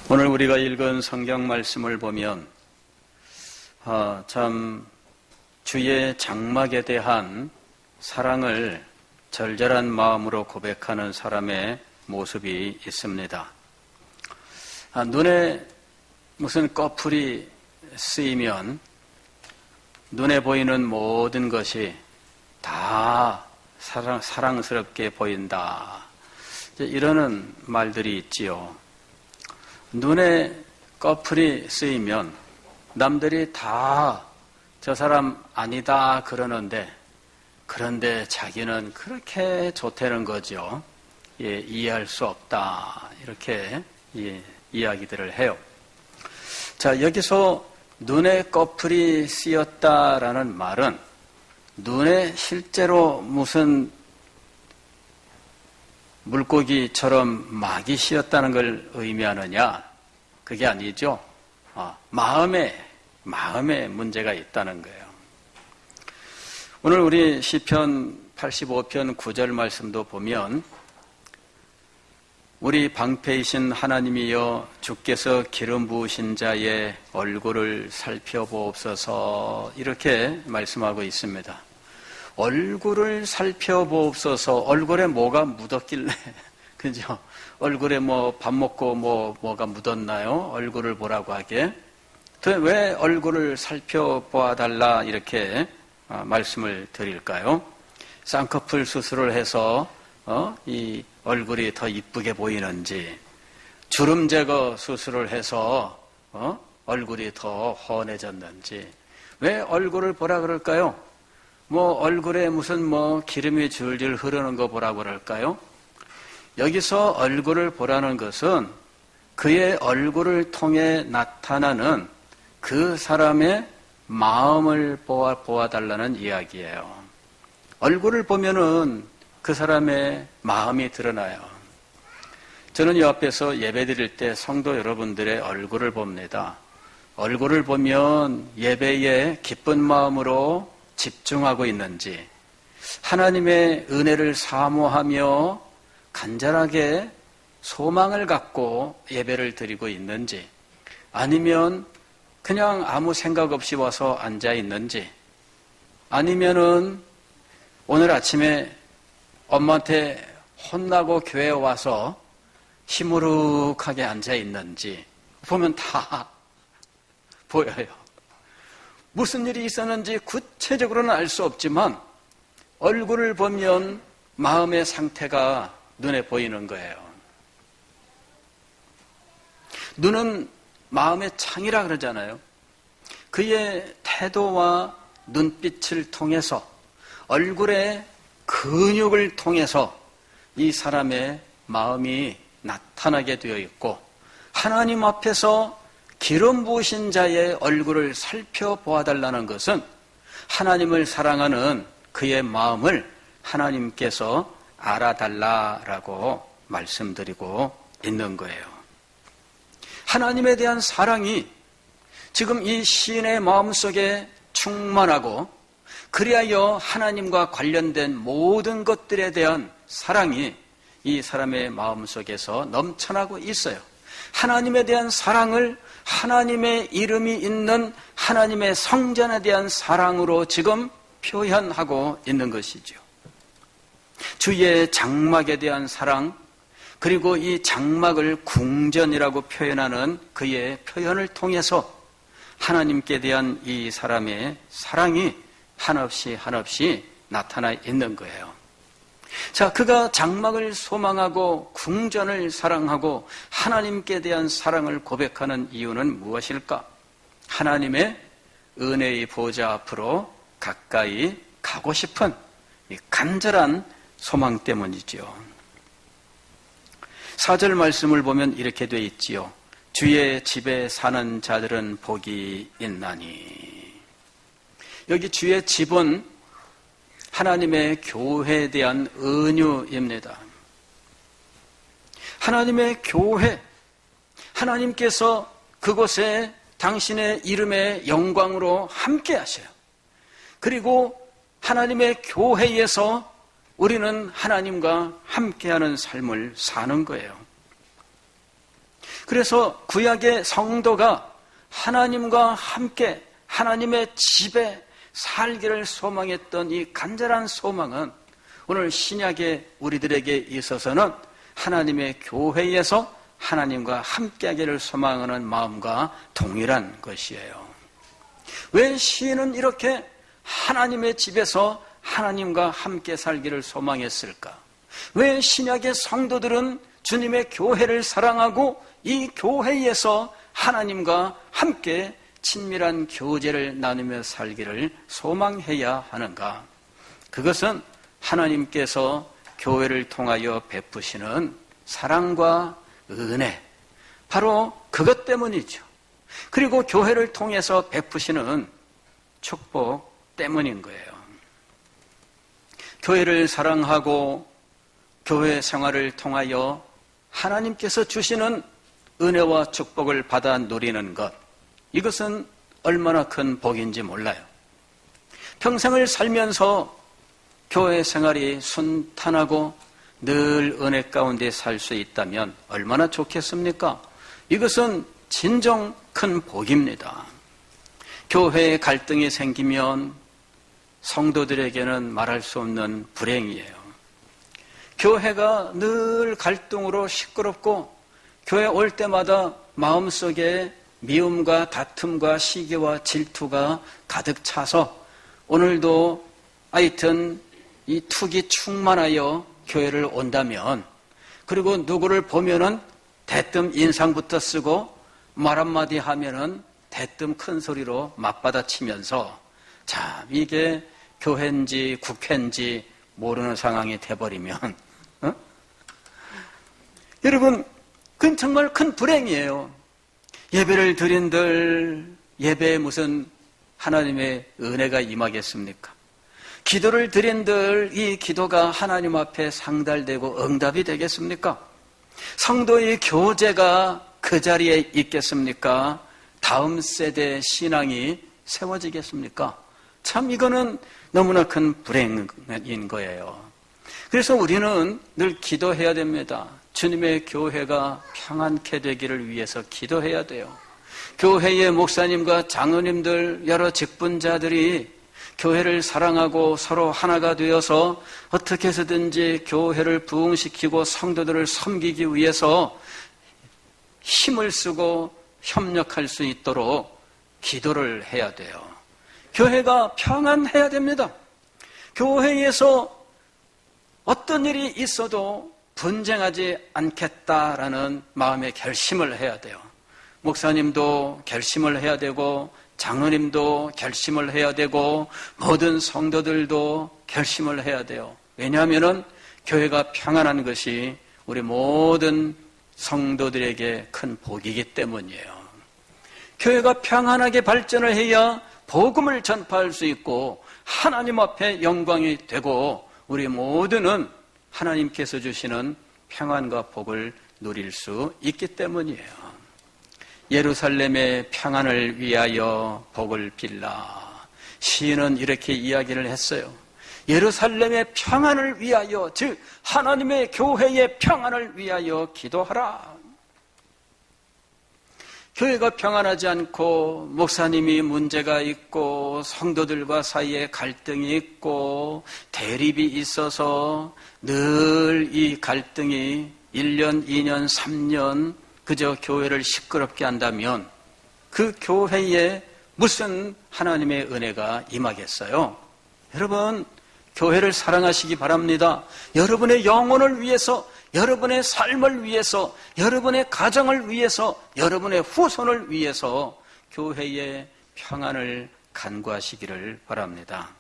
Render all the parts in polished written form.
오늘 우리가 읽은 성경 말씀을 보면 참 주의 장막에 대한 사랑을 절절한 마음으로 고백하는 사람의 모습이 있습니다. 눈에 무슨 꺼풀이 쓰이면 눈에 보이는 모든 것이 다 사랑스럽게 보인다. 이러는 말들이 있지요. 눈에 꺼풀이 쓰이면 남들이 다 저 사람 아니다 그러는데, 그런데 자기는 그렇게 좋다는 거죠. 이해할 수 없다. 이렇게 이야기들을 해요. 자, 여기서 눈에 꺼풀이 쓰였다라는 말은 눈에 실제로 무슨 물고기처럼 막이 씌었다는 걸 의미하느냐? 그게 아니죠. 마음에 문제가 있다는 거예요. 오늘 우리 시편 85편 9절 말씀도 보면 우리 방패이신 하나님이여 주께서 기름 부으신 자의 얼굴을 살펴보옵소서 이렇게 말씀하고 있습니다. 얼굴을 살펴보옵소서. 얼굴에 뭐가 묻었길래 그죠? 얼굴에 뭐 밥 먹고 뭐가 묻었나요? 얼굴을 보라고 하게. 왜 얼굴을 살펴보아 달라 이렇게 말씀을 드릴까요? 쌍꺼풀 수술을 해서 이 얼굴이 더 이쁘게 보이는지, 주름 제거 수술을 해서 얼굴이 더 훤해졌는지, 왜 얼굴을 보라 그럴까요? 얼굴에 무슨 기름이 줄줄 흐르는 거 보라고 그럴까요? 여기서 얼굴을 보라는 것은 그의 얼굴을 통해 나타나는 그 사람의 마음을 보아달라는 이야기예요. 얼굴을 보면은 그 사람의 마음이 드러나요. 저는 이 앞에서 예배 드릴 때 성도 여러분들의 얼굴을 봅니다. 얼굴을 보면 예배에 기쁜 마음으로 집중하고 있는지, 하나님의 은혜를 사모하며 간절하게 소망을 갖고 예배를 드리고 있는지, 아니면 그냥 아무 생각 없이 와서 앉아 있는지, 아니면은 오늘 아침에 엄마한테 혼나고 교회에 와서 시무룩하게 앉아 있는지 보면 다 보여요. 무슨 일이 있었는지 구체적으로는 알 수 없지만 얼굴을 보면 마음의 상태가 눈에 보이는 거예요. 눈은 마음의 창이라 그러잖아요. 그의 태도와 눈빛을 통해서, 얼굴의 근육을 통해서 이 사람의 마음이 나타나게 되어 있고, 하나님 앞에서 기름 부으신 자의 얼굴을 살펴보아 달라는 것은 하나님을 사랑하는 그의 마음을 하나님께서 알아달라라고 말씀드리고 있는 거예요. 하나님에 대한 사랑이 지금 이 시인의 마음속에 충만하고, 그리하여 하나님과 관련된 모든 것들에 대한 사랑이 이 사람의 마음속에서 넘쳐나고 있어요. 하나님에 대한 사랑을 하나님의 이름이 있는 하나님의 성전에 대한 사랑으로 지금 표현하고 있는 것이죠. 주의 장막에 대한 사랑, 그리고 이 장막을 궁전이라고 표현하는 그의 표현을 통해서 하나님께 대한 이 사람의 사랑이 한없이 나타나 있는 거예요. 자, 그가 장막을 소망하고 궁전을 사랑하고 하나님께 대한 사랑을 고백하는 이유는 무엇일까? 하나님의 은혜의 보좌 앞으로 가까이 가고 싶은 이 간절한 소망 때문이지요. 4절 말씀을 보면 이렇게 돼 있지요. 주의 집에 사는 자들은 복이 있나니. 여기 주의 집은 하나님의 교회에 대한 은유입니다. 하나님의 교회, 하나님께서 그곳에 당신의 이름의 영광으로 함께 하셔요. 그리고 하나님의 교회에서 우리는 하나님과 함께하는 삶을 사는 거예요. 그래서 구약의 성도가 하나님과 함께 하나님의 집에 살기를 소망했던 이 간절한 소망은 오늘 신약의 우리들에게 있어서는 하나님의 교회에서 하나님과 함께하기를 소망하는 마음과 동일한 것이에요. 왜 시인은 이렇게 하나님의 집에서 하나님과 함께 살기를 소망했을까? 왜 신약의 성도들은 주님의 교회를 사랑하고 이 교회에서 하나님과 함께 친밀한 교제를 나누며 살기를 소망해야 하는가? 그것은 하나님께서 교회를 통하여 베푸시는 사랑과 은혜, 바로 그것 때문이죠. 그리고 교회를 통해서 베푸시는 축복 때문인 거예요. 교회를 사랑하고 교회 생활을 통하여 하나님께서 주시는 은혜와 축복을 받아 누리는 것, 이것은 얼마나 큰 복인지 몰라요. 평생을 살면서 교회 생활이 순탄하고 늘 은혜 가운데 살 수 있다면 얼마나 좋겠습니까? 이것은 진정 큰 복입니다. 교회에 갈등이 생기면 성도들에게는 말할 수 없는 불행이에요. 교회가 늘 갈등으로 시끄럽고 교회 올 때마다 마음속에 미움과 다툼과 시기와 질투가 가득 차서 오늘도 하여튼 이 툭이 충만하여 교회를 온다면, 그리고 누구를 보면은 대뜸 인상부터 쓰고 말 한마디 하면은 대뜸 큰 소리로 맞받아치면서 참 이게 교회인지 국회인지 모르는 상황이 돼버리면 여러분, 그건 정말 큰 불행이에요. 예배를 드린들 예배에 무슨 하나님의 은혜가 임하겠습니까? 기도를 드린들 이 기도가 하나님 앞에 상달되고 응답이 되겠습니까? 성도의 교제가 그 자리에 있겠습니까? 다음 세대 신앙이 세워지겠습니까? 참 이거는 너무나 큰 불행인 거예요. 그래서 우리는 늘 기도해야 됩니다. 주님의 교회가 평안케 되기를 위해서 기도해야 돼요. 교회의 목사님과 장로님들, 여러 직분자들이 교회를 사랑하고 서로 하나가 되어서 어떻게 해서든지 교회를 부흥시키고 성도들을 섬기기 위해서 힘을 쓰고 협력할 수 있도록 기도를 해야 돼요. 교회가 평안해야 됩니다. 교회에서 어떤 일이 있어도 분쟁하지 않겠다라는 마음의 결심을 해야 돼요. 목사님도 결심을 해야 되고 장로님도 결심을 해야 되고 모든 성도들도 결심을 해야 돼요. 왜냐하면 교회가 평안한 것이 우리 모든 성도들에게 큰 복이기 때문이에요. 교회가 평안하게 발전을 해야 복음을 전파할 수 있고 하나님 앞에 영광이 되고 우리 모두는 하나님께서 주시는 평안과 복을 누릴 수 있기 때문이에요. 예루살렘의 평안을 위하여 복을 빌라. 시인은 이렇게 이야기를 했어요. 예루살렘의 평안을 위하여, 즉 하나님의 교회의 평안을 위하여 기도하라. 교회가 평안하지 않고 목사님이 문제가 있고 성도들과 사이에 갈등이 있고 대립이 있어서 늘 이 갈등이 1년, 2년, 3년 그저 교회를 시끄럽게 한다면 그 교회에 무슨 하나님의 은혜가 임하겠어요? 여러분, 교회를 사랑하시기 바랍니다. 여러분의 영혼을 위해서, 여러분의 삶을 위해서, 여러분의 가정을 위해서, 여러분의 후손을 위해서 교회의 평안을 간구하시기를 바랍니다.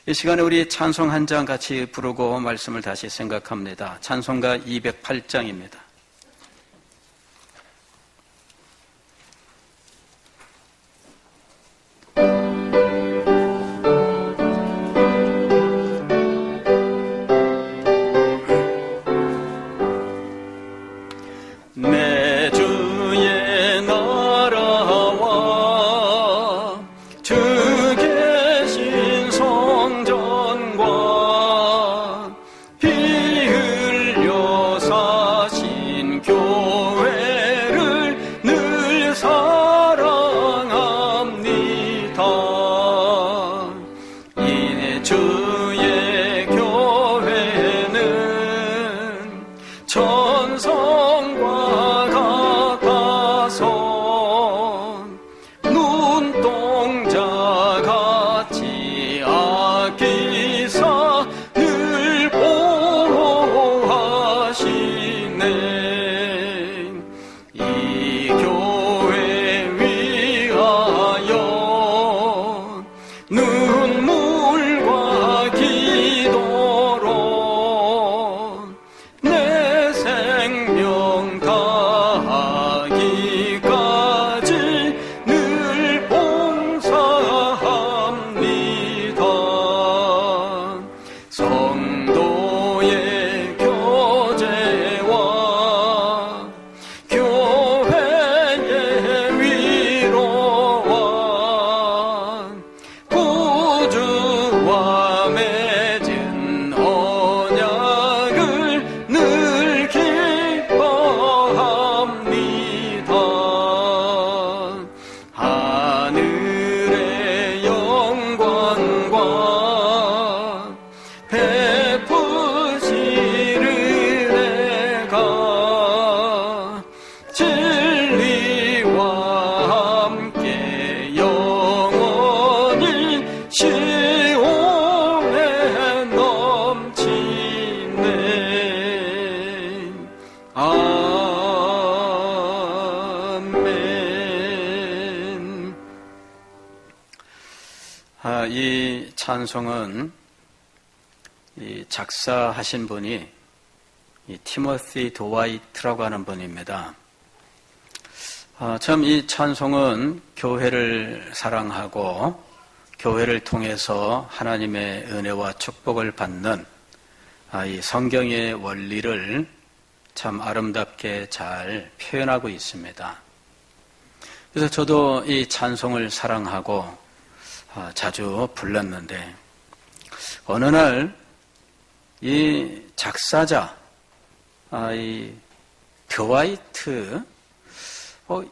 이 시간에 우리 찬송 한 장 같이 부르고 말씀을 다시 생각합니다. 찬송가 208장입니다. 내 주의 나라와 주 계신 성전과 피 흘려 사신 찬송은 이 작사하신 분이 이 티모시 도와이트라고 하는 분입니다. 참 이 찬송은 교회를 사랑하고 교회를 통해서 하나님의 은혜와 축복을 받는 이 성경의 원리를 참 아름답게 잘 표현하고 있습니다. 그래서 저도 이 찬송을 사랑하고 자주 불렀는데 어느 날 이 작사자 이 드와이트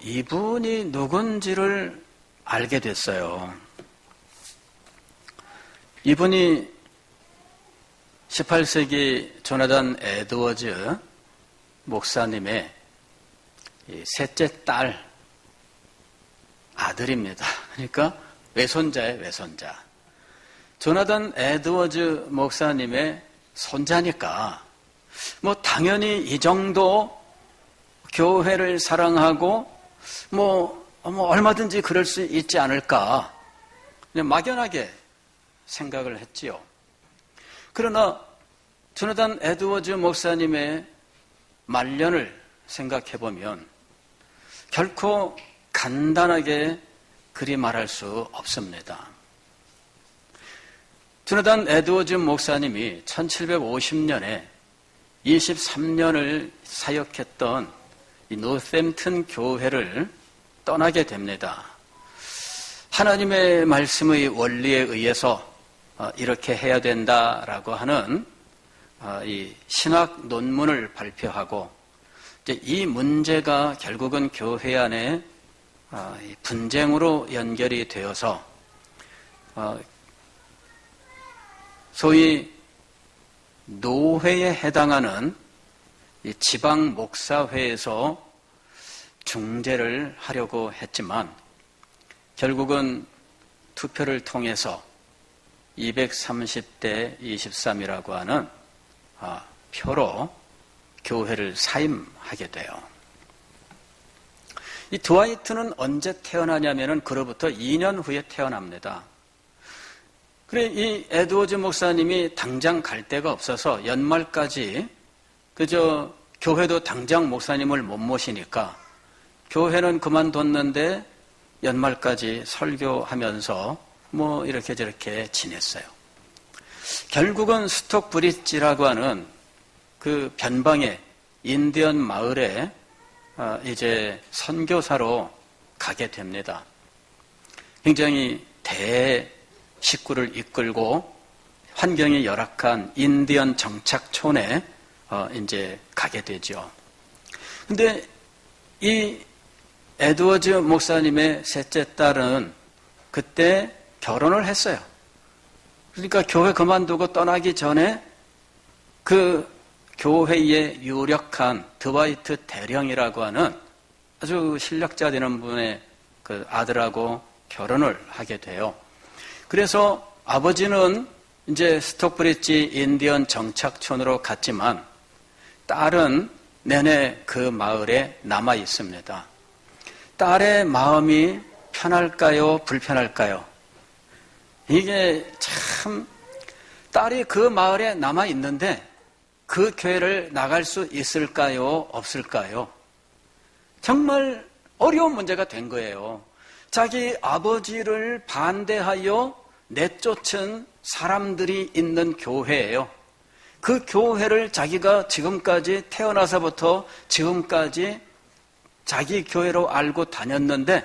이분이 누군지를 알게 됐어요. 이분이 18세기 조나단 에드워즈 목사님의 셋째 딸 아들입니다. 그러니까 외손자예요, 외손자. 조나단 에드워즈 목사님의 손자니까 뭐 당연히 이 정도 교회를 사랑하고 뭐 얼마든지 그럴 수 있지 않을까 그냥 막연하게 생각을 했지요. 그러나 조나단 에드워즈 목사님의 말년을 생각해 보면 결코 간단하게 그리 말할 수 없습니다. 조나단 에드워즈 목사님이 1750년에 23년을 사역했던 이 노샘튼 교회를 떠나게 됩니다. 하나님의 말씀의 원리에 의해서 이렇게 해야 된다라고 하는 이 신학 논문을 발표하고 이제 이 문제가 결국은 교회 안에 분쟁으로 연결이 되어서 소위 노회에 해당하는 이 지방 목사회에서 중재를 하려고 했지만 결국은 투표를 통해서 230대 23이라고 하는 표로 교회를 사임하게 돼요. 이 드와이트는 언제 태어나냐면은 그로부터 2년 후에 태어납니다. 그래, 이 에드워즈 목사님이 당장 갈 데가 없어서 연말까지 그저 교회도 당장 목사님을 못 모시니까 교회는 그만뒀는데 연말까지 설교하면서 뭐 이렇게 저렇게 지냈어요. 결국은 스톡브리지라고 하는 그 변방의 인디언 마을에 이제 선교사로 가게 됩니다. 굉장히 식구를 이끌고 환경이 열악한 인디언 정착촌에 이제 가게 되죠. 근데 이 에드워즈 목사님의 셋째 딸은 그때 결혼을 했어요. 그러니까 교회 그만두고 떠나기 전에 그 교회의 유력한 드와이트 대령이라고 하는 아주 실력자 되는 분의 그 아들하고 결혼을 하게 돼요. 그래서 아버지는 이제 스톡브리지 인디언 정착촌으로 갔지만 딸은 내내 그 마을에 남아 있습니다. 딸의 마음이 편할까요? 불편할까요? 이게 참 딸이 그 마을에 남아 있는데 그 교회를 나갈 수 있을까요? 없을까요? 정말 어려운 문제가 된 거예요. 자기 아버지를 반대하여 내쫓은 사람들이 있는 교회예요. 그 교회를 자기가 지금까지 태어나서부터 지금까지 자기 교회로 알고 다녔는데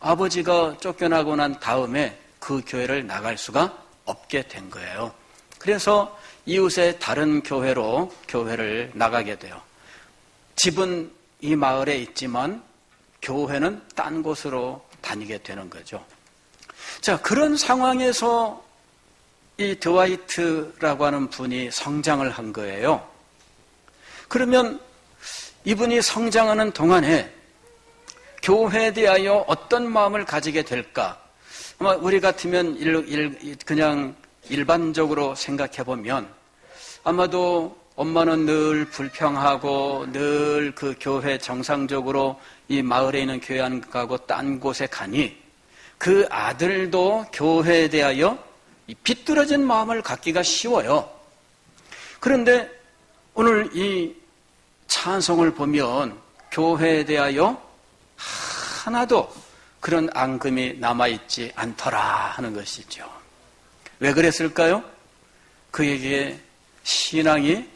아버지가 쫓겨나고 난 다음에 그 교회를 나갈 수가 없게 된 거예요. 그래서 이웃의 다른 교회로 교회를 나가게 돼요. 집은 이 마을에 있지만 교회는 딴 곳으로 다니게 되는 거죠. 자, 그런 상황에서 이 드와이트라고 하는 분이 성장을 한 거예요. 그러면 이분이 성장하는 동안에 교회에 대하여 어떤 마음을 가지게 될까? 아마 우리 같으면 그냥 일반적으로 생각해 보면 아마도 엄마는 늘 불평하고 늘 그 교회 정상적으로 이 마을에 있는 교회 안 가고 딴 곳에 가니 그 아들도 교회에 대하여 이 비뚤어진 마음을 갖기가 쉬워요. 그런데 오늘 이 찬송을 보면 교회에 대하여 하나도 그런 앙금이 남아있지 않더라 하는 것이죠. 왜 그랬을까요? 그에게 신앙이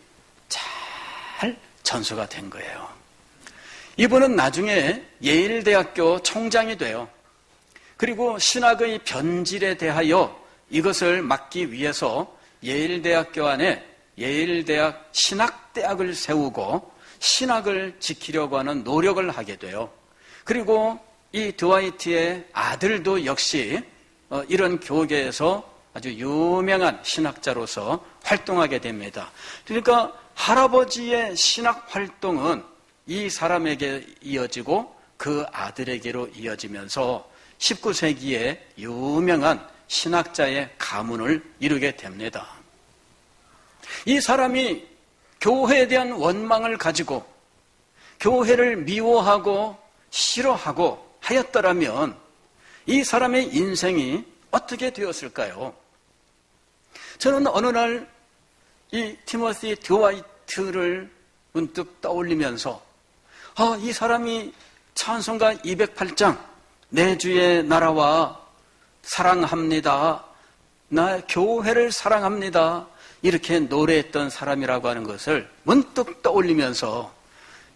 잘 전수가 된 거예요. 이분은 나중에 예일대학교 총장이 돼요. 그리고 신학의 변질에 대하여 이것을 막기 위해서 예일대학교 안에 예일대학 신학대학을 세우고 신학을 지키려고 하는 노력을 하게 돼요. 그리고 이 드와이트의 아들도 역시 이런 교계에서 아주 유명한 신학자로서 활동하게 됩니다. 그러니까 할아버지의 신학 활동은 이 사람에게 이어지고 그 아들에게로 이어지면서 19세기에 유명한 신학자의 가문을 이루게 됩니다. 이 사람이 교회에 대한 원망을 가지고 교회를 미워하고 싫어하고 하였더라면 이 사람의 인생이 어떻게 되었을까요? 저는 어느 날 이 티모시 드와이트를 문득 떠올리면서 이 사람이 찬송가 208장 내 주의 나라와 사랑합니다. 나 교회를 사랑합니다. 이렇게 노래했던 사람이라고 하는 것을 문득 떠올리면서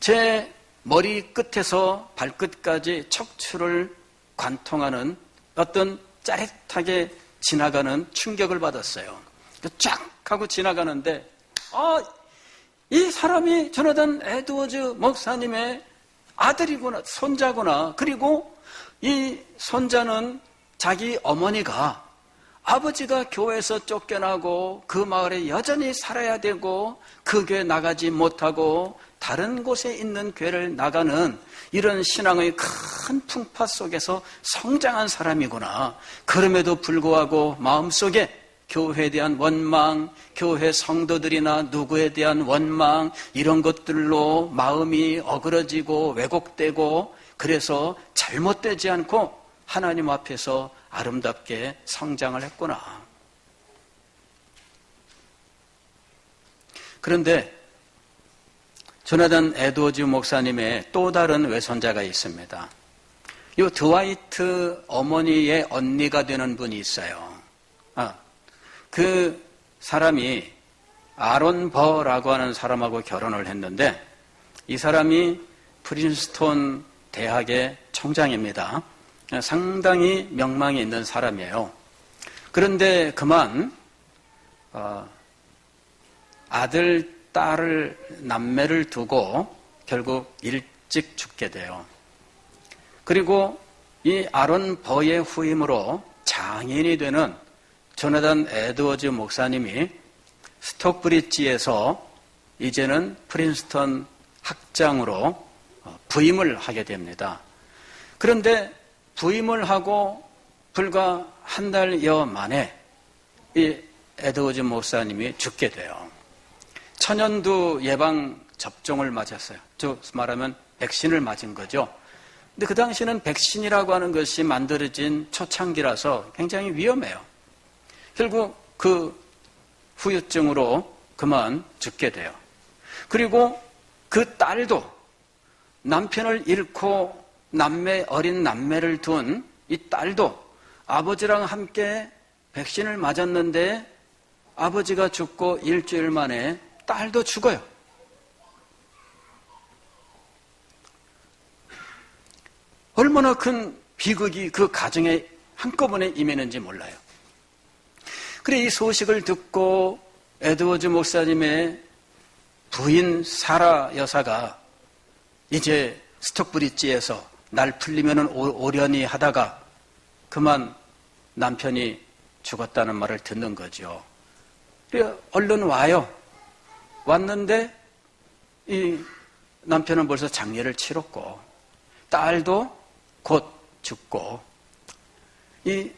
제 머리 끝에서 발끝까지 척추를 관통하는 어떤 짜릿하게 지나가는 충격을 받았어요. 쫙 하고 지나가는데 이 사람이 조나단 에드워즈 목사님의 아들이구나, 손자구나. 그리고 이 손자는 자기 어머니가 아버지가 교회에서 쫓겨나고 그 마을에 여전히 살아야 되고 그 교회 나가지 못하고 다른 곳에 있는 교회를 나가는 이런 신앙의 큰 풍파 속에서 성장한 사람이구나. 그럼에도 불구하고 마음속에 교회에 대한 원망, 교회 성도들이나 누구에 대한 원망, 이런 것들로 마음이 어그러지고 왜곡되고 그래서 잘못되지 않고 하나님 앞에서 아름답게 성장을 했구나. 그런데 조나단 에드워즈 목사님의 또 다른 외손자가 있습니다. 이 드와이트 어머니의 언니가 되는 분이 있어요. 그 사람이 아론 버라고 하는 사람하고 결혼을 했는데 이 사람이 프린스톤 대학의 총장입니다. 상당히 명망이 있는 사람이에요. 그런데 그만 아들, 딸을, 남매를 두고 결국 일찍 죽게 돼요. 그리고 이 아론 버의 후임으로 장인이 되는 조나단 에드워즈 목사님이 스톡브리지에서 이제는 프린스턴 학장으로 부임을 하게 됩니다. 그런데 부임을 하고 불과 한 달여 만에 이 에드워즈 목사님이 죽게 돼요. 천연두 예방 접종을 맞았어요. 즉 말하면 백신을 맞은 거죠. 근데 그 당시는 백신이라고 하는 것이 만들어진 초창기라서 굉장히 위험해요. 결국 그 후유증으로 그만 죽게 돼요. 그리고 그 딸도 남편을 잃고 어린 남매를 둔 이 딸도 아버지랑 함께 백신을 맞았는데 아버지가 죽고 일주일 만에 딸도 죽어요. 얼마나 큰 비극이 그 가정에 한꺼번에 임했는지 몰라요. 그래 이 소식을 듣고 에드워즈 목사님의 부인 사라 여사가 이제 스톡브리지에서 날 풀리면 오려니 하다가 그만 남편이 죽었다는 말을 듣는 거죠. 그래 얼른 와요. 왔는데 이 남편은 벌써 장례를 치렀고 딸도 곧 죽고 이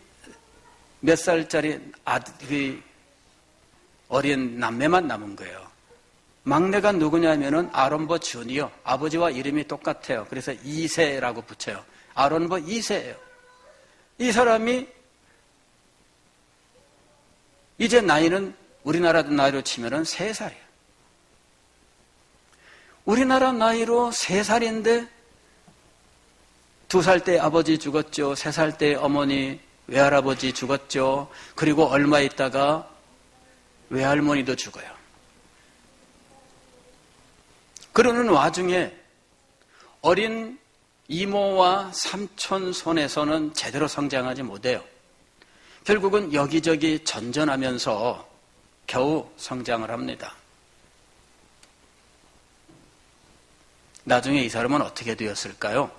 몇 살짜리 아들이 어린 남매만 남은 거예요. 막내가 누구냐면은 아론버 주니어, 아버지와 이름이 똑같아요. 그래서 2세라고 붙여요. 아론버 2세예요. 이 사람이 이제 나이는 우리나라 나이로 치면은 3살이에요. 우리나라 나이로 3살인데 2살 때 아버지 죽었죠. 3살 때 어머니, 외할아버지 죽었죠. 그리고 얼마 있다가 외할머니도 죽어요. 그러는 와중에 어린 이모와 삼촌 손에서는 제대로 성장하지 못해요. 결국은 여기저기 전전하면서 겨우 성장을 합니다. 나중에 이 사람은 어떻게 되었을까요?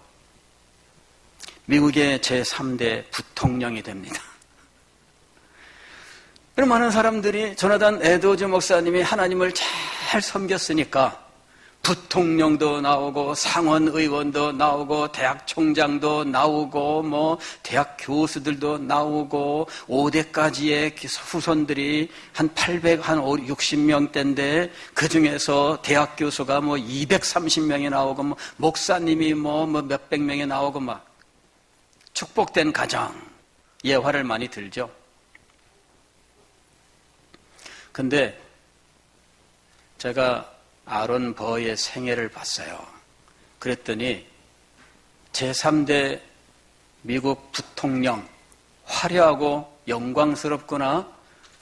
미국의 제3대 부통령이 됩니다. 그럼 많은 사람들이 조나단 에드워즈 목사님이 하나님을 잘 섬겼으니까 부통령도 나오고 상원의원도 나오고 대학 총장도 나오고 뭐 대학 교수들도 나오고 5대까지의 후손들이 한 60명대인데 그 중에서 대학 교수가 뭐 230명이 나오고 뭐 목사님이 뭐 몇백 명이 나오고 막 축복된 가정 예화를 많이 들죠. 근데 제가 아론 버의 생애를 봤어요. 그랬더니 제3대 미국 부통령, 화려하고 영광스럽구나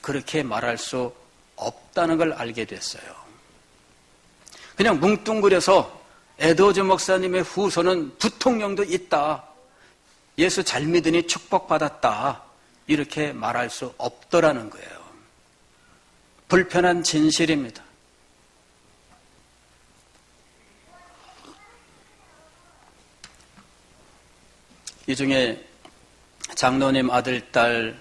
그렇게 말할 수 없다는 걸 알게 됐어요. 그냥 뭉뚱그려서 에드워즈 목사님의 후손은 부통령도 있다. 예수 잘 믿으니 축복받았다. 이렇게 말할 수 없더라는 거예요. 불편한 진실입니다. 이 중에 장로님 아들, 딸,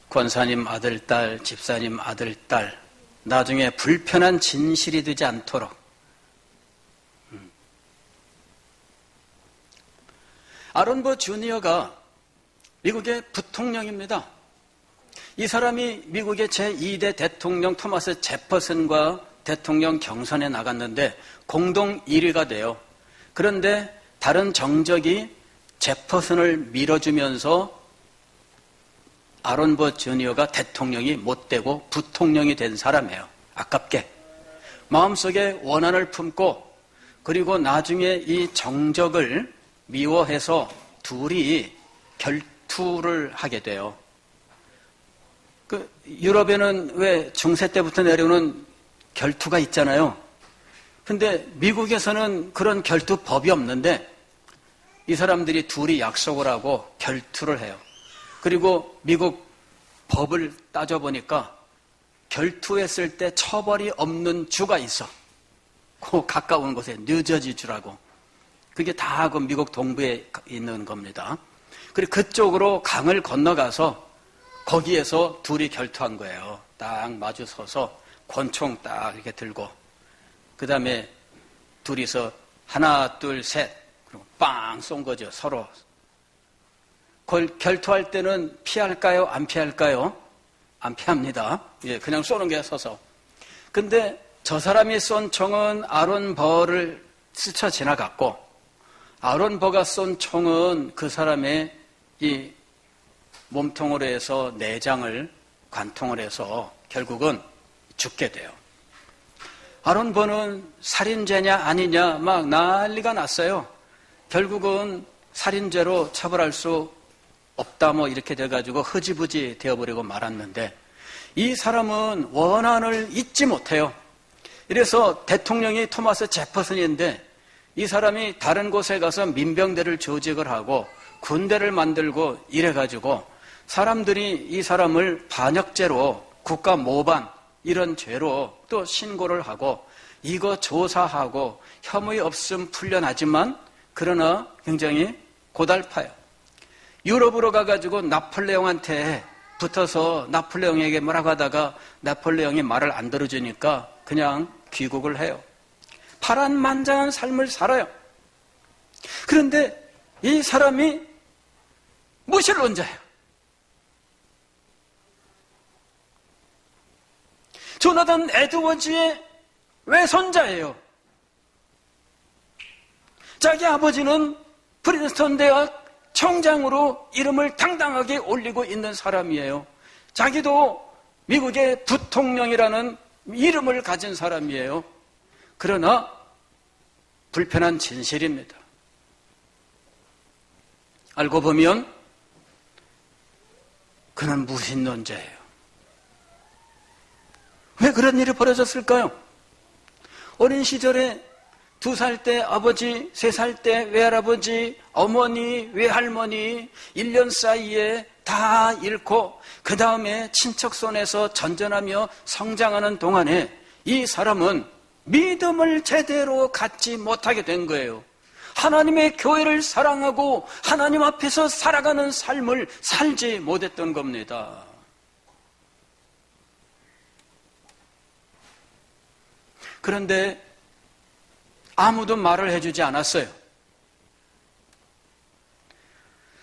권사님 아들, 딸, 집사님 아들, 딸, 나중에 불편한 진실이 되지 않도록 아론 버 주니어가 미국의 부통령입니다. 이 사람이 미국의 제2대 대통령 토마스 제퍼슨과 대통령 경선에 나갔는데 공동 1위가 돼요. 그런데 다른 정적이 제퍼슨을 밀어주면서 아론 버 주니어가 대통령이 못 되고 부통령이 된 사람이에요. 아깝게. 마음속에 원한을 품고 그리고 나중에 이 정적을 미워해서 둘이 결투를 하게 돼요. 유럽에는 왜 중세 때부터 내려오는 결투가 있잖아요. 근데 미국에서는 그런 결투법이 없는데 이 사람들이 둘이 약속을 하고 결투를 해요. 그리고 미국 법을 따져보니까 결투했을 때 처벌이 없는 주가 있어. 그 가까운 곳에 뉴저지 주라고. 그게 다 그 미국 동부에 있는 겁니다. 그리고 그쪽으로 강을 건너가서 거기에서 둘이 결투한 거예요. 딱 마주 서서 권총 딱 이렇게 들고 그 다음에 둘이서 하나 둘 셋 그리고 빵 쏜 거죠. 서로. 그걸 결투할 때는 피할까요? 안 피할까요? 안 피합니다. 예, 그냥 쏘는 게 서서. 근데 저 사람이 쏜 총은 아론 버를 스쳐 지나갔고 아론 버가 쏜 총은 그 사람의 이 몸통으로 해서 내장을 관통을 해서 결국은 죽게 돼요. 아론 버는 살인죄냐 아니냐 막 난리가 났어요. 결국은 살인죄로 처벌할 수 없다 뭐 이렇게 돼가지고 흐지부지 되어버리고 말았는데 이 사람은 원한을 잊지 못해요. 이래서 대통령이 토마스 제퍼슨인데 이 사람이 다른 곳에 가서 민병대를 조직을 하고 군대를 만들고 이래가지고 사람들이 이 사람을 반역죄로 국가 모반 이런 죄로 또 신고를 하고 이거 조사하고 혐의 없음 풀려나지만 그러나 굉장히 고달파요. 유럽으로 가가지고 나폴레옹한테 붙어서 나폴레옹에게 뭐라고 하다가 나폴레옹이 말을 안 들어주니까 그냥 귀국을 해요. 파란만장한 삶을 살아요. 그런데 이 사람이 무신론자예요. 조나단 에드워즈의 외손자예요. 자기 아버지는 프린스턴 대학 총장으로 이름을 당당하게 올리고 있는 사람이에요. 자기도 미국의 부통령이라는 이름을 가진 사람이에요. 그러나 불편한 진실입니다. 알고 보면 그는 무신론자예요. 왜 그런 일이 벌어졌을까요? 어린 시절에 2살 때 아버지, 3살 때 외할아버지, 어머니, 외할머니 1년 사이에 다 잃고 그 다음에 친척 손에서 전전하며 성장하는 동안에 이 사람은 믿음을 제대로 갖지 못하게 된 거예요. 하나님의 교회를 사랑하고 하나님 앞에서 살아가는 삶을 살지 못했던 겁니다. 그런데 아무도 말을 해주지 않았어요.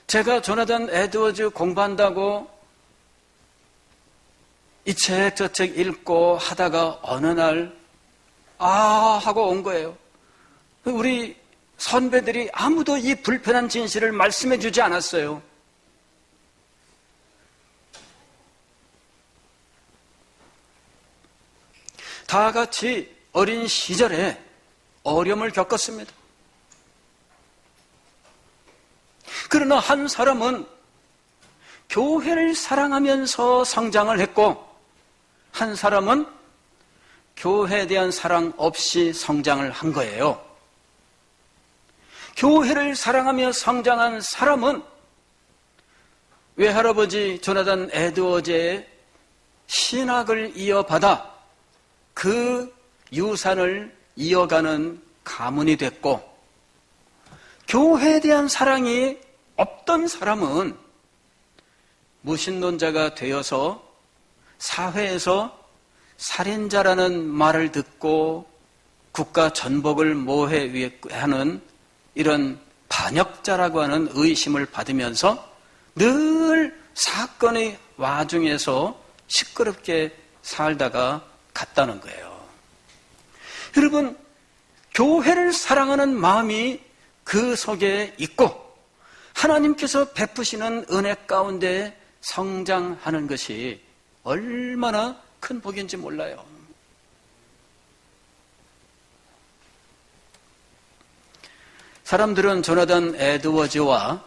제가 조나단 에드워즈 공부한다고 이 책 저 책 읽고 하다가 어느 날 하고 온 거예요. 우리 선배들이 아무도 이 불편한 진실을 말씀해 주지 않았어요. 다 같이 어린 시절에 어려움을 겪었습니다. 그러나 한 사람은 교회를 사랑하면서 성장을 했고 한 사람은 교회에 대한 사랑 없이 성장을 한 거예요. 교회를 사랑하며 성장한 사람은 외할아버지 조나단 에드워즈의 신학을 이어받아 그 유산을 이어가는 가문이 됐고, 교회에 대한 사랑이 없던 사람은 무신론자가 되어서 사회에서 살인자라는 말을 듣고 국가 전복을 모해하는 이런 반역자라고 하는 의심을 받으면서 늘 사건의 와중에서 시끄럽게 살다가 갔다는 거예요. 여러분, 교회를 사랑하는 마음이 그 속에 있고 하나님께서 베푸시는 은혜 가운데 성장하는 것이 얼마나 큰 복인지 몰라요. 사람들은 조나단 에드워즈와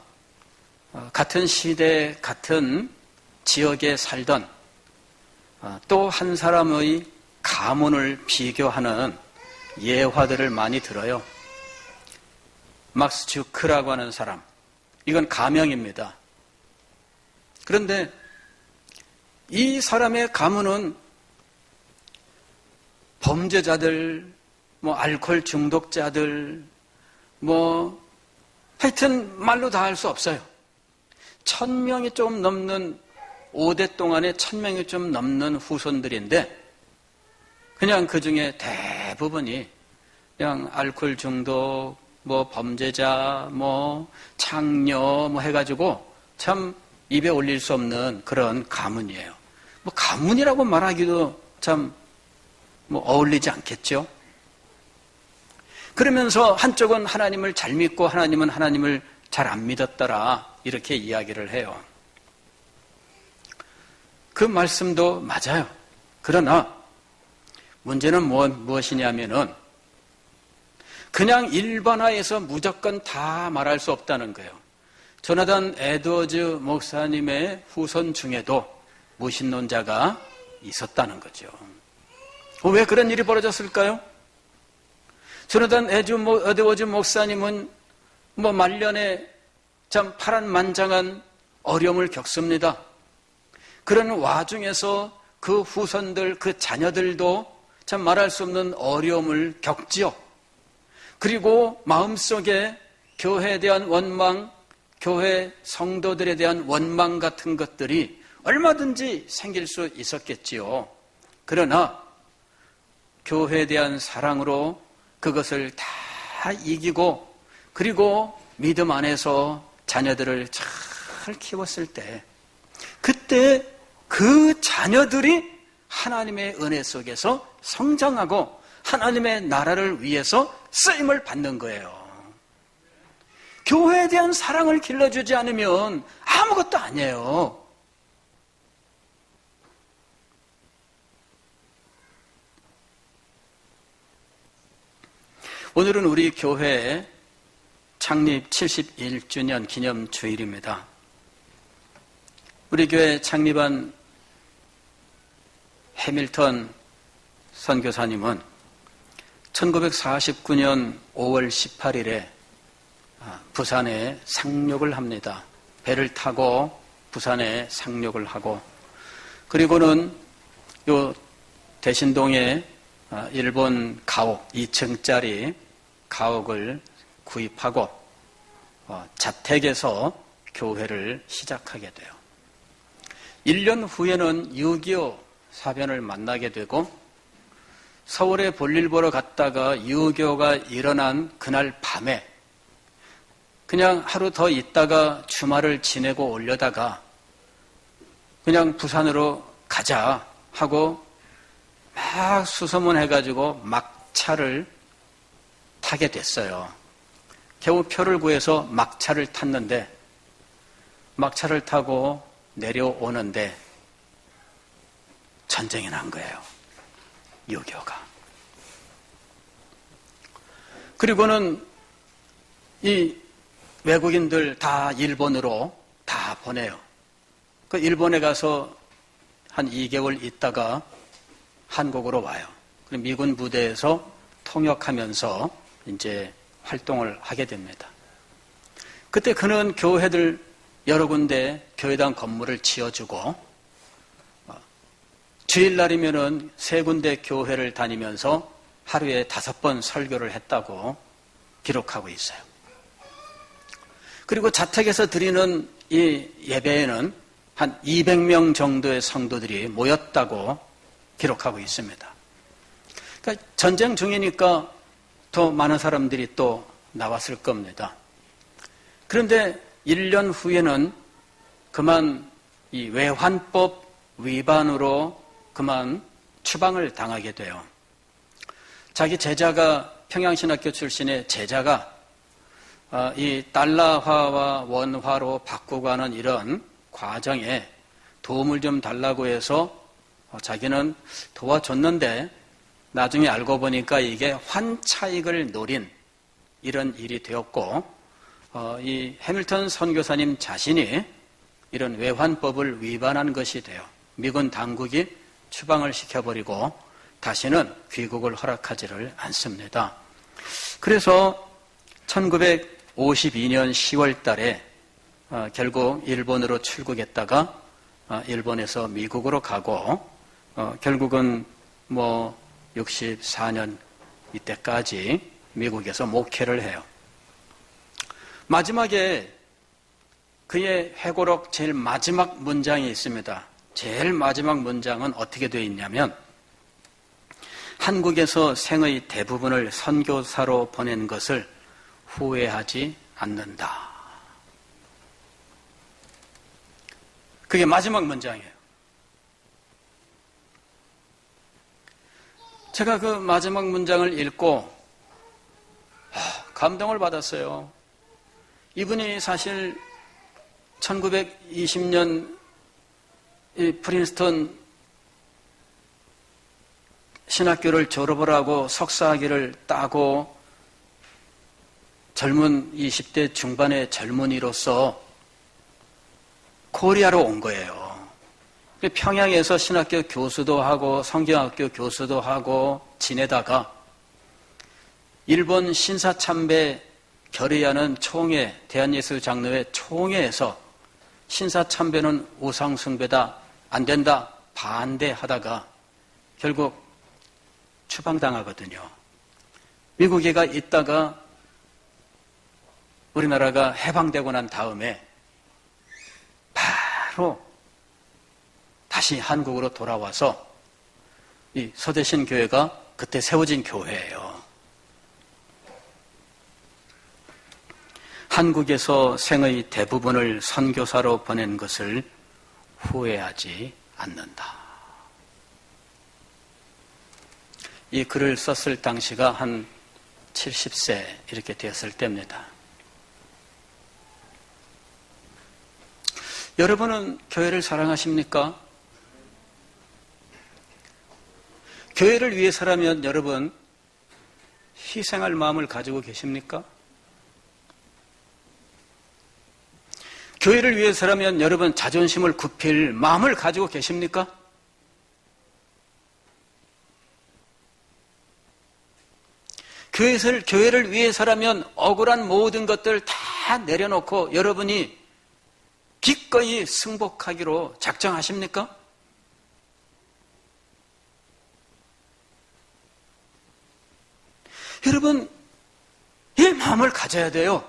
같은 시대, 같은 지역에 살던 또 한 사람의 가문을 비교하는 예화들을 많이 들어요. 막스 주크라고 하는 사람, 이건 가명입니다. 그런데 이 사람의 가문은 범죄자들, 알코올 중독자들, 하여튼 말로 다 할 수 없어요. 1000명이 좀 넘는 5대 동안에 1000명이 좀 넘는 후손들인데 그냥 그 중에 대부분이 그냥 알코올 중독, 범죄자, 창녀 해가지고 참 입에 올릴 수 없는 그런 가문이에요. 가문이라고 말하기도 참 어울리지 않겠죠? 그러면서 한쪽은 하나님을 잘 믿고 하나님은 하나님을 잘 안 믿었더라 이렇게 이야기를 해요. 그 말씀도 맞아요. 그러나 문제는 무엇이냐면은 그냥 일반화해서 무조건 다 말할 수 없다는 거예요. 조나단 에드워즈 목사님의 후손 중에도 무신론자가 있었다는 거죠. 왜 그런 일이 벌어졌을까요? 조나단 에드워즈 목사님은 말년에 참 파란만장한 어려움을 겪습니다. 그런 와중에서 그 후손들, 그 자녀들도 참 말할 수 없는 어려움을 겪지요. 그리고 마음속에 교회에 대한 원망, 교회 성도들에 대한 원망 같은 것들이 얼마든지 생길 수 있었겠지요. 그러나 교회에 대한 사랑으로 그것을 다 이기고 그리고 믿음 안에서 자녀들을 잘 키웠을 때 그때 그 자녀들이 하나님의 은혜 속에서 성장하고 하나님의 나라를 위해서 쓰임을 받는 거예요. 교회에 대한 사랑을 길러주지 않으면 아무것도 아니에요. 오늘은 우리 교회 창립 71주년 기념 주일입니다. 우리 교회 창립한 해밀턴 선교사님은 1949년 5월 18일에 부산에 상륙을 합니다. 배를 타고 부산에 상륙을 하고, 그리고는 요 대신동에 일본 가옥 2층짜리 가옥을 구입하고 자택에서 교회를 시작하게 돼요. 1년 후에는 6.25 사변을 만나게 되고, 서울에 볼일 보러 갔다가 6.25가 일어난 그날 밤에 그냥 하루 더 있다가 주말을 지내고 오려다가 그냥 부산으로 가자 하고 막 수소문해가지고 막차를 타게 됐어요. 겨우 표를 구해서 막차를 탔는데, 막차를 타고 내려오는데 전쟁이 난 거예요. 6.25가. 그리고는 이 외국인들 다 일본으로 다 보내요. 그 일본에 가서 한 2개월 있다가 한국으로 와요. 그리고 미군 부대에서 통역하면서 이제 활동을 하게 됩니다. 그때 그는 교회들 여러 군데 교회당 건물을 지어주고, 주일날이면은 3군데 교회를 다니면서 하루에 5번 설교를 했다고 기록하고 있어요. 그리고 자택에서 드리는 이 예배에는 한 200명 정도의 성도들이 모였다고 기록하고 있습니다. 그러니까 전쟁 중이니까 더 많은 사람들이 또 나왔을 겁니다. 그런데 1년 후에는 그만 이 외환법 위반으로 그만 추방을 당하게 돼요. 자기 제자가, 평양신학교 출신의 제자가 이 달러화와 원화로 바꾸고 하는 이런 과정에 도움을 좀 달라고 해서 자기는 도와줬는데, 나중에 알고 보니까 이게 환차익을 노린 이런 일이 되었고, 이 해밀턴 선교사님 자신이 이런 외환법을 위반한 것이 돼요. 미군 당국이 추방을 시켜버리고 다시는 귀국을 허락하지를 않습니다. 그래서 1952년 10월 달에 결국 일본으로 출국했다가 일본에서 미국으로 가고, 결국은 64년 이때까지 미국에서 목회를 해요. 마지막에 그의 회고록 제일 마지막 문장이 있습니다. 제일 마지막 문장은 어떻게 되어 있냐면, 한국에서 생의 대부분을 선교사로 보낸 것을 후회하지 않는다. 그게 마지막 문장이에요. 제가 그 마지막 문장을 읽고 감동을 받았어요. 이분이 사실 1920년 이 프린스턴 신학교를 졸업을 하고 석사학위를 따고 젊은 20대 중반의 젊은이로서 코리아로 온 거예요. 평양에서 신학교 교수도 하고 성경학교 교수도 하고 지내다가 일본 신사참배 결의하는 총회, 대한예술장로회 총회에서 신사참배는 우상숭배다, 안 된다, 반대하다가 결국 추방당하거든요. 미국에 가 있다가 우리나라가 해방되고 난 다음에 바로 다시 한국으로 돌아와서 이 서대신 교회가 그때 세워진 교회예요. 한국에서 생의 대부분을 선교사로 보낸 것을 후회하지 않는다. 이 글을 썼을 당시가 한 70세 이렇게 되었을 때입니다. 여러분은 교회를 사랑하십니까? 교회를 위해서라면 여러분 희생할 마음을 가지고 계십니까? 교회를 위해서라면 여러분 자존심을 굽힐 마음을 가지고 계십니까? 교회를 위해서라면 억울한 모든 것들 다 내려놓고 여러분이 기꺼이 승복하기로 작정하십니까? 여러분, 이 마음을 가져야 돼요.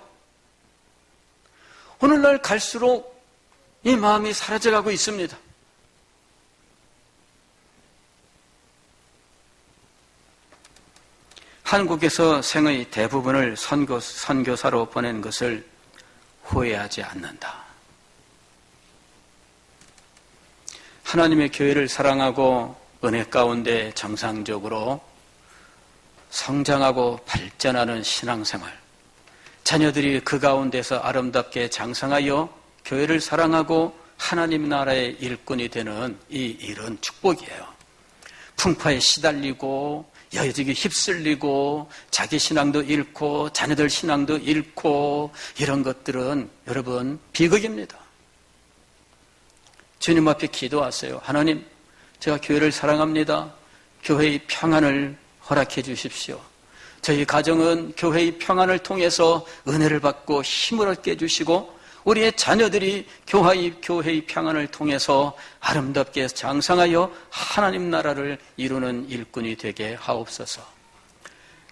오늘날 갈수록 이 마음이 사라져가고 있습니다. 한국에서 생의 대부분을 선교사로 보낸 것을 후회하지 않는다. 하나님의 교회를 사랑하고 은혜 가운데 정상적으로 성장하고 발전하는 신앙생활, 자녀들이 그 가운데서 아름답게 장성하여 교회를 사랑하고 하나님 나라의 일꾼이 되는 이 일은 축복이에요. 풍파에 시달리고 여지기 휩쓸리고 자기 신앙도 잃고 자녀들 신앙도 잃고 이런 것들은 여러분 비극입니다. 주님 앞에 기도하세요. 하나님, 제가 교회를 사랑합니다. 교회의 평안을 허락해 주십시오. 저희 가정은 교회의 평안을 통해서 은혜를 받고 힘을 얻게 해주시고 우리의 자녀들이 교회의 평안을 통해서 아름답게 장성하여 하나님 나라를 이루는 일꾼이 되게 하옵소서.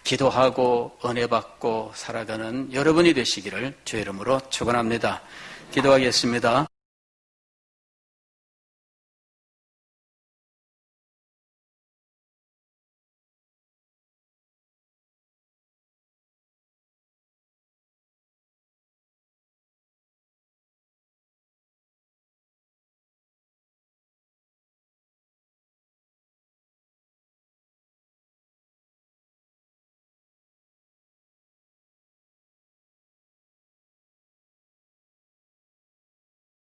기도하고 은혜 받고 살아가는 여러분이 되시기를 주의 이름으로 축원합니다. 기도하겠습니다.